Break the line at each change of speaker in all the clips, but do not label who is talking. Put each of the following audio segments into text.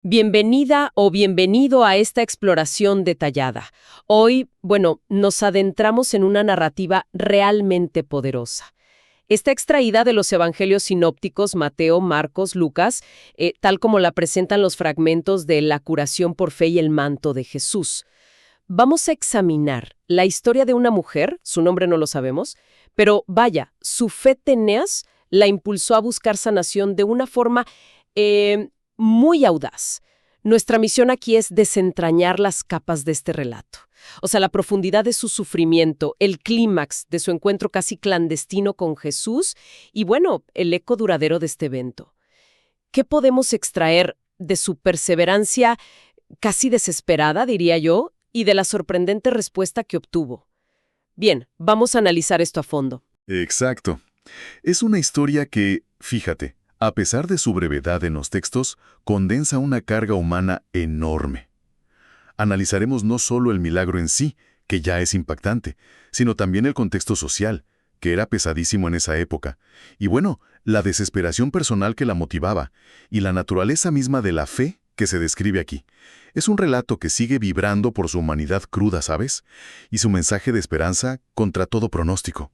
Bienvenida o bienvenido a esta exploración detallada. Hoy, nos adentramos en una narrativa realmente poderosa. Está extraída de los evangelios sinópticos Mateo, Marcos, Lucas, tal como la presentan los fragmentos de la curación por fe y el manto de Jesús. Vamos a examinar la historia de una mujer, su nombre no lo sabemos, pero vaya, su fe tenaz la impulsó a buscar sanación de una forma muy audaz. Nuestra misión aquí es desentrañar las capas de este relato. O sea, la profundidad de su sufrimiento, el clímax de su encuentro casi clandestino con Jesús y, el eco duradero de este evento. ¿Qué podemos extraer de su perseverancia casi desesperada, diría yo, y de la sorprendente respuesta que obtuvo? Bien, vamos a analizar esto a fondo.
Exacto. Es una historia que, fíjate, a pesar de su brevedad en los textos, condensa una carga humana enorme. Analizaremos no solo el milagro en sí, que ya es impactante, sino también el contexto social, que era pesadísimo en esa época, y la desesperación personal que la motivaba, y la naturaleza misma de la fe que se describe aquí. Es un relato que sigue vibrando por su humanidad cruda, ¿sabes? Y su mensaje de esperanza contra todo pronóstico.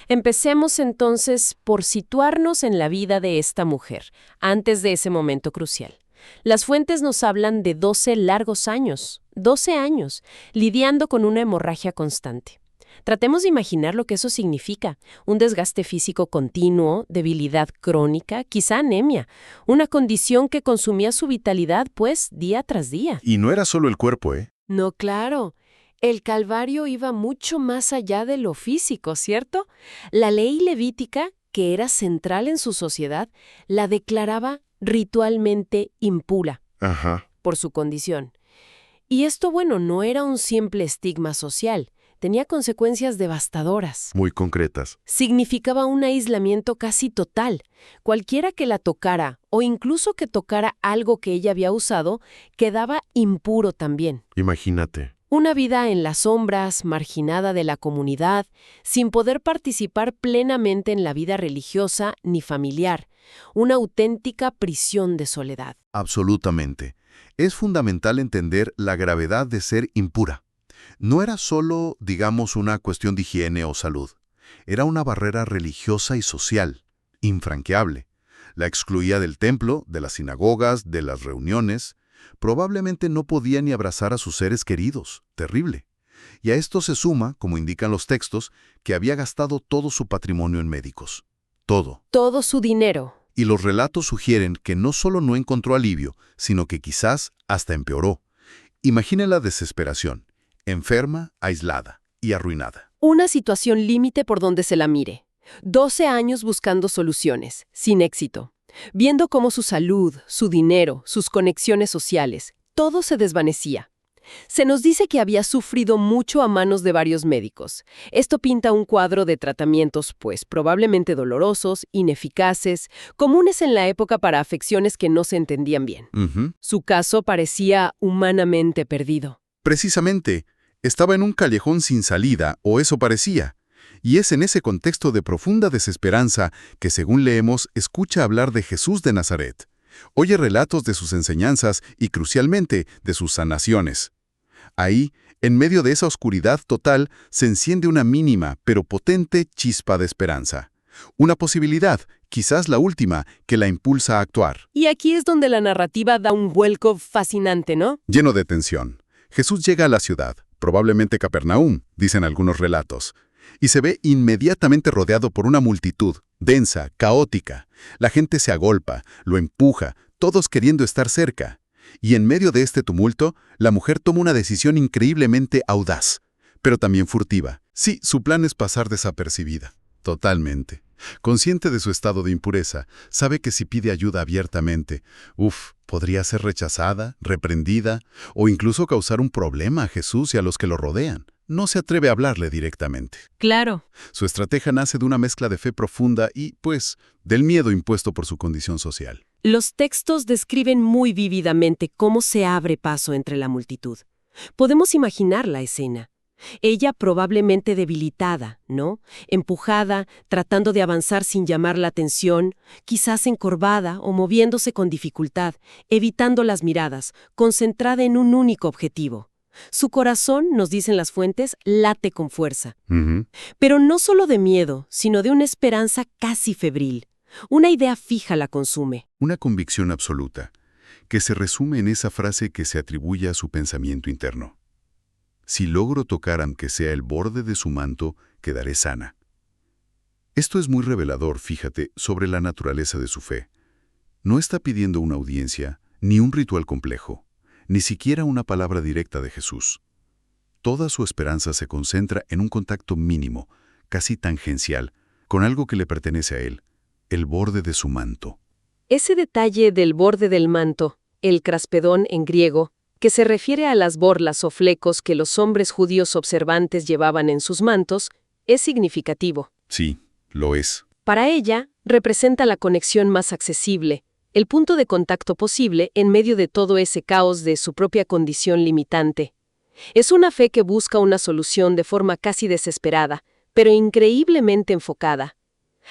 Empecemos entonces por situarnos en la vida de esta mujer, antes de ese momento crucial. Las fuentes nos hablan de 12 largos años, 12 años, lidiando con una hemorragia constante. Tratemos de imaginar lo que eso significa. Un desgaste físico continuo, debilidad crónica, quizá anemia. Una condición que consumía su vitalidad, día tras día.
Y no era solo el cuerpo, ¿eh?
No, claro. El Calvario iba mucho más allá de lo físico, ¿cierto? La ley levítica, que era central en su sociedad, la declaraba ritualmente impura por su condición. Y esto, no era un simple estigma social, tenía consecuencias devastadoras.
Muy concretas.
Significaba un aislamiento casi total. Cualquiera que la tocara, o incluso que tocara algo que ella había usado, quedaba impuro también.
Imagínate.
Una vida en las sombras, marginada de la comunidad, sin poder participar plenamente en la vida religiosa ni familiar. Una auténtica prisión de soledad.
Absolutamente. Es fundamental entender la gravedad de ser impura. No era solo, digamos, una cuestión de higiene o salud. Era una barrera religiosa y social, infranqueable. La excluía del templo, de las sinagogas, de las reuniones. Probablemente no podía ni abrazar a sus seres queridos. Terrible. Y a esto se suma, como indican los textos, que había gastado todo su patrimonio en médicos. Todo.
Todo su dinero.
Y los relatos sugieren que no solo no encontró alivio, sino que quizás hasta empeoró. Imagine la desesperación. Enferma, aislada y arruinada.
Una situación límite por donde se la mire. 12 años buscando soluciones, sin éxito. Viendo cómo su salud, su dinero, sus conexiones sociales, todo se desvanecía. Se nos dice que había sufrido mucho a manos de varios médicos. Esto pinta un cuadro de tratamientos, probablemente dolorosos, ineficaces, comunes en la época para afecciones que no se entendían bien. Su caso parecía humanamente perdido.
Precisamente, estaba en un callejón sin salida, o eso parecía. Y es en ese contexto de profunda desesperanza que, según leemos, escucha hablar de Jesús de Nazaret. Oye relatos de sus enseñanzas y, crucialmente, de sus sanaciones. Ahí, en medio de esa oscuridad total, se enciende una mínima pero potente chispa de esperanza. Una posibilidad, quizás la última, que la impulsa a actuar.
Y aquí es donde la narrativa da un vuelco fascinante, ¿no?
Lleno de tensión. Jesús llega a la ciudad, probablemente Capernaum, dicen algunos relatos, y se ve inmediatamente rodeado por una multitud, densa, caótica. La gente se agolpa, lo empuja, todos queriendo estar cerca. Y en medio de este tumulto, la mujer toma una decisión increíblemente audaz, pero también furtiva. Sí, su plan es pasar desapercibida. Totalmente. Consciente de su estado de impureza, sabe que si pide ayuda abiertamente, podría ser rechazada, reprendida, o incluso causar un problema a Jesús y a los que lo rodean. No se atreve a hablarle directamente.
Claro.
Su estrategia nace de una mezcla de fe profunda y, del miedo impuesto por su condición social.
Los textos describen muy vívidamente cómo se abre paso entre la multitud. Podemos imaginar la escena. Ella probablemente debilitada, ¿no? Empujada, tratando de avanzar sin llamar la atención, quizás encorvada o moviéndose con dificultad, evitando las miradas, concentrada en un único objetivo. Su corazón, nos dicen las fuentes, late con fuerza.
Ujú.
Pero no solo de miedo, sino de una esperanza casi febril. Una idea fija la consume.
Una convicción absoluta, que se resume en esa frase que se atribuye a su pensamiento interno. Si logro tocar aunque sea el borde de su manto, quedaré sana. Esto es muy revelador, fíjate, sobre la naturaleza de su fe. No está pidiendo una audiencia, ni un ritual complejo, ni siquiera una palabra directa de Jesús. Toda su esperanza se concentra en un contacto mínimo, casi tangencial, con algo que le pertenece a él, el borde de su manto.
Ese detalle del borde del manto, el craspedón en griego, que se refiere a las borlas o flecos que los hombres judíos observantes llevaban en sus mantos, es significativo.
Sí, lo es.
Para ella, representa la conexión más accesible, el punto de contacto posible en medio de todo ese caos de su propia condición limitante. Es una fe que busca una solución de forma casi desesperada, pero increíblemente enfocada.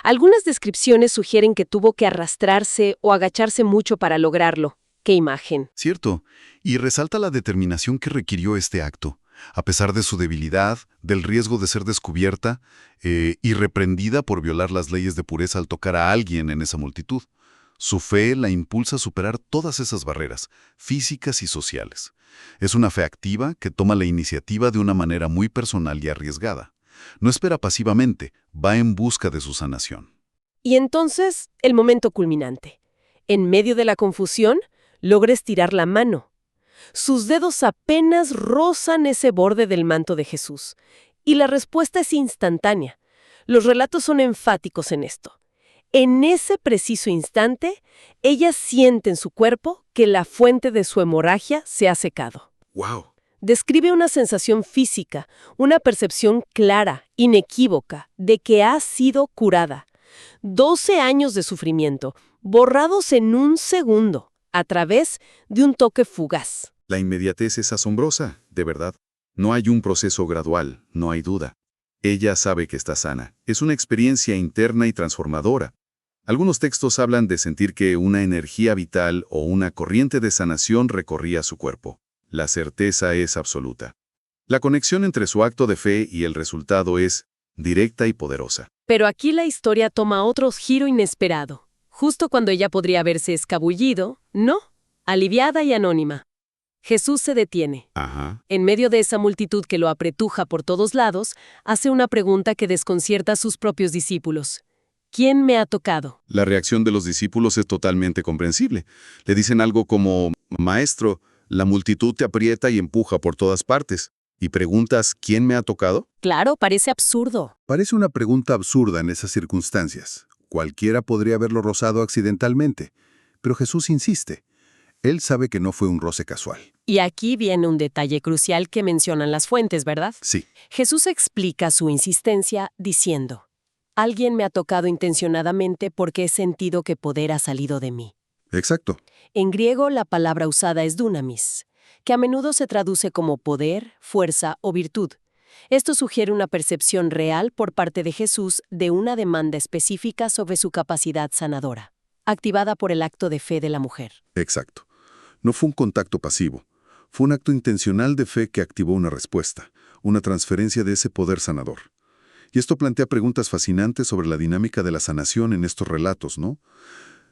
Algunas descripciones sugieren que tuvo que arrastrarse o agacharse mucho para lograrlo. ¡Qué imagen!
Cierto, y resalta la determinación que requirió este acto, a pesar de su debilidad, del riesgo de ser descubierta y reprendida por violar las leyes de pureza al tocar a alguien en esa multitud. Su fe la impulsa a superar todas esas barreras, físicas y sociales. Es una fe activa que toma la iniciativa de una manera muy personal y arriesgada. No espera pasivamente, va en busca de su sanación.
Y entonces, el momento culminante. En medio de la confusión, logra estirar la mano. Sus dedos apenas rozan ese borde del manto de Jesús. Y la respuesta es instantánea. Los relatos son enfáticos en esto. En ese preciso instante, ella siente en su cuerpo que la fuente de su hemorragia se ha secado.
¡Wow!
Describe una sensación física, una percepción clara, inequívoca, de que ha sido curada. 12 años de sufrimiento, borrados en un segundo, a través de un toque fugaz.
La inmediatez es asombrosa, de verdad. No hay un proceso gradual, no hay duda. Ella sabe que está sana. Es una experiencia interna y transformadora. Algunos textos hablan de sentir que una energía vital o una corriente de sanación recorría su cuerpo. La certeza es absoluta. La conexión entre su acto de fe y el resultado es directa y poderosa.
Pero aquí la historia toma otro giro inesperado. Justo cuando ella podría haberse escabullido, no, aliviada y anónima. Jesús se detiene.
Ajá.
En medio de esa multitud que lo apretuja por todos lados, hace una pregunta que desconcierta a sus propios discípulos. ¿Quién me ha tocado?
La reacción de los discípulos es totalmente comprensible. Le dicen algo como, Maestro, la multitud te aprieta y empuja por todas partes. ¿Y preguntas quién me ha tocado?
Claro, parece absurdo.
Parece una pregunta absurda en esas circunstancias. Cualquiera podría haberlo rozado accidentalmente. Pero Jesús insiste. Él sabe que no fue un roce casual.
Y aquí viene un detalle crucial que mencionan las fuentes, ¿verdad?
Sí,
Jesús explica su insistencia diciendo: Alguien me ha tocado intencionadamente porque he sentido que poder ha salido de mí.
exacto.
En griego la palabra usada es dunamis, que a menudo se traduce como poder, fuerza o virtud. Esto sugiere una percepción real por parte de Jesús de una demanda específica sobre su capacidad sanadora, activada por el acto de fe de la mujer.
Exacto. No fue un contacto pasivo. Fue un acto intencional de fe que activó una respuesta, una transferencia de ese poder sanador. Y esto plantea preguntas fascinantes sobre la dinámica de la sanación en estos relatos, ¿no?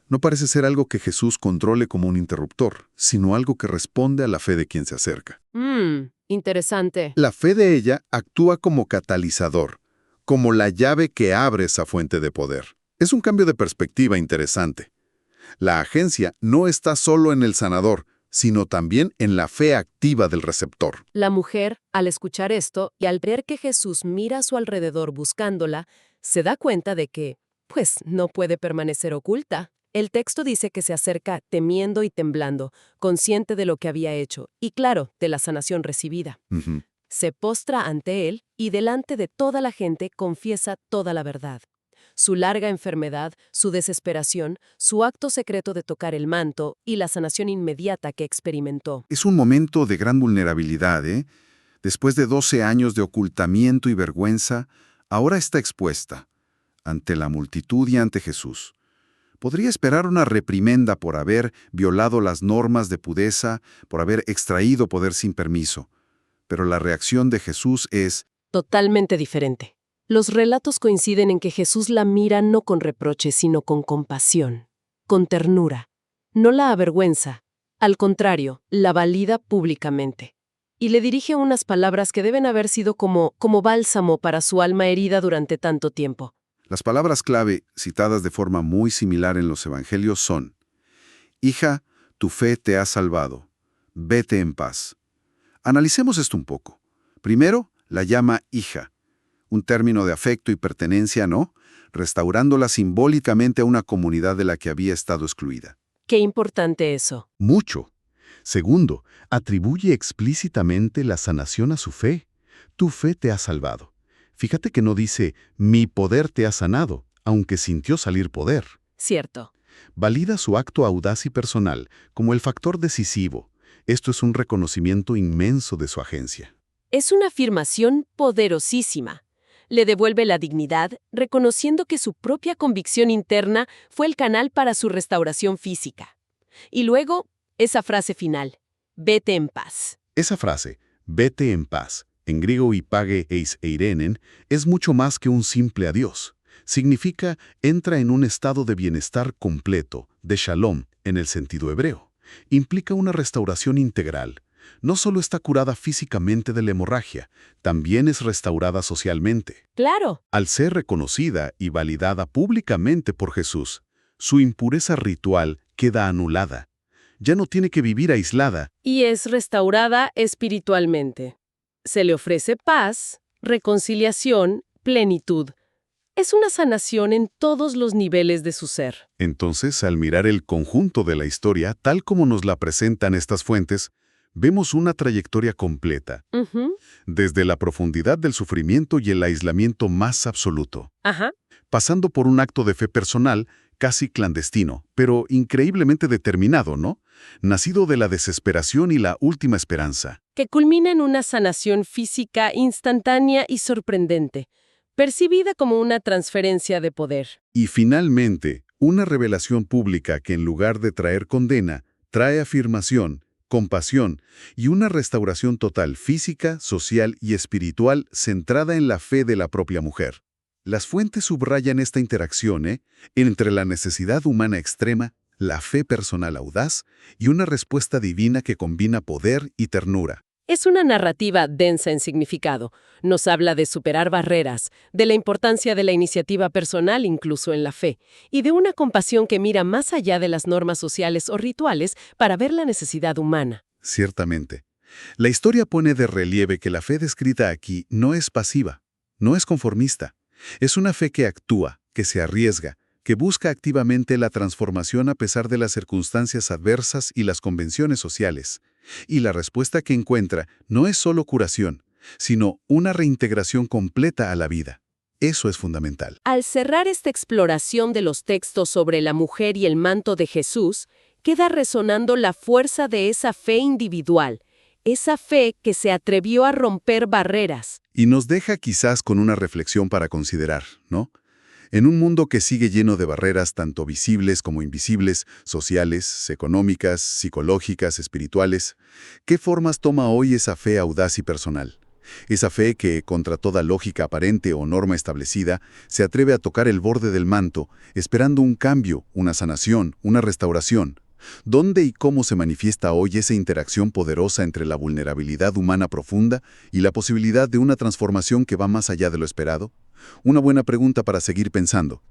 No parece ser algo que Jesús controle como un interruptor, sino algo que responde a la fe de quien se acerca.
Interesante.
La fe de ella actúa como catalizador, como la llave que abre esa fuente de poder. Es un cambio de perspectiva interesante. La agencia no está solo en el sanador, sino también en la fe activa del receptor.
La mujer, al escuchar esto y al ver que Jesús mira a su alrededor buscándola, se da cuenta de que, pues, no puede permanecer oculta. El texto dice que se acerca temiendo y temblando, consciente de lo que había hecho y, claro, de la sanación recibida.
Ujú.
Se postra ante él y delante de toda la gente confiesa toda la verdad. Su larga enfermedad, su desesperación, su acto secreto de tocar el manto y la sanación inmediata que experimentó.
Es un momento de gran vulnerabilidad, Después de 12 años de ocultamiento y vergüenza, ahora está expuesta, ante la multitud y ante Jesús. Podría esperar una reprimenda por haber violado las normas de pudeza, por haber extraído poder sin permiso. Pero la reacción de Jesús es:
Totalmente diferente. Los relatos coinciden en que Jesús la mira no con reproche, sino con compasión, con ternura. No la avergüenza, al contrario, la valida públicamente. Y le dirige unas palabras que deben haber sido como bálsamo para su alma herida durante tanto tiempo.
Las palabras clave, citadas de forma muy similar en los evangelios, son: Hija, tu fe te ha salvado. Vete en paz. Analicemos esto un poco. Primero, la llama hija, un término de afecto y pertenencia, ¿no? Restaurándola simbólicamente a una comunidad de la que había estado excluida.
Qué importante eso.
Mucho. Segundo, atribuye explícitamente la sanación a su fe. Tu fe te ha salvado. Fíjate que no dice, mi poder te ha sanado, aunque sintió salir poder.
Cierto.
Valida su acto audaz y personal como el factor decisivo. Esto es un reconocimiento inmenso de su agencia.
Es una afirmación poderosísima. Le devuelve la dignidad, reconociendo que su propia convicción interna fue el canal para su restauración física. Y luego, esa frase final, vete en paz.
Esa frase, vete en paz, en griego ipage eis eirenen, es mucho más que un simple adiós. Significa entra en un estado de bienestar completo, de shalom, en el sentido hebreo. Implica una restauración integral. No solo está curada físicamente de la hemorragia, también es restaurada socialmente.
Claro.
Al ser reconocida y validada públicamente por Jesús, su impureza ritual queda anulada. Ya no tiene que vivir aislada.
Y es restaurada espiritualmente. Se le ofrece paz, reconciliación, plenitud. Es una sanación en todos los niveles de su ser.
Entonces, al mirar el conjunto de la historia, tal como nos la presentan estas fuentes, vemos una trayectoria completa, desde la profundidad del sufrimiento y el aislamiento más absoluto, pasando por un acto de fe personal, casi clandestino, pero increíblemente determinado, ¿no? Nacido de la desesperación y la última esperanza.
Que culmina en una sanación física instantánea y sorprendente, percibida como una transferencia de poder.
Y finalmente, una revelación pública que en lugar de traer condena, trae afirmación, compasión y una restauración total física, social y espiritual centrada en la fe de la propia mujer. Las fuentes subrayan esta interacción entre la necesidad humana extrema, la fe personal audaz y una respuesta divina que combina poder y ternura.
Es una narrativa densa en significado. Nos habla de superar barreras, de la importancia de la iniciativa personal incluso en la fe, y de una compasión que mira más allá de las normas sociales o rituales para ver la necesidad humana.
Ciertamente. La historia pone de relieve que la fe descrita aquí no es pasiva, no es conformista. Es una fe que actúa, que se arriesga, que busca activamente la transformación a pesar de las circunstancias adversas y las convenciones sociales. Y la respuesta que encuentra no es solo curación, sino una reintegración completa a la vida. Eso es fundamental.
Al cerrar esta exploración de los textos sobre la mujer y el manto de Jesús, queda resonando la fuerza de esa fe individual, esa fe que se atrevió a romper barreras.
Y nos deja quizás con una reflexión para considerar, ¿no? En un mundo que sigue lleno de barreras tanto visibles como invisibles, sociales, económicas, psicológicas, espirituales, ¿qué formas toma hoy esa fe audaz y personal? Esa fe que, contra toda lógica aparente o norma establecida, se atreve a tocar el borde del manto, esperando un cambio, una sanación, una restauración. ¿Dónde y cómo se manifiesta hoy esa interacción poderosa entre la vulnerabilidad humana profunda y la posibilidad de una transformación que va más allá de lo esperado? Una buena pregunta para seguir pensando.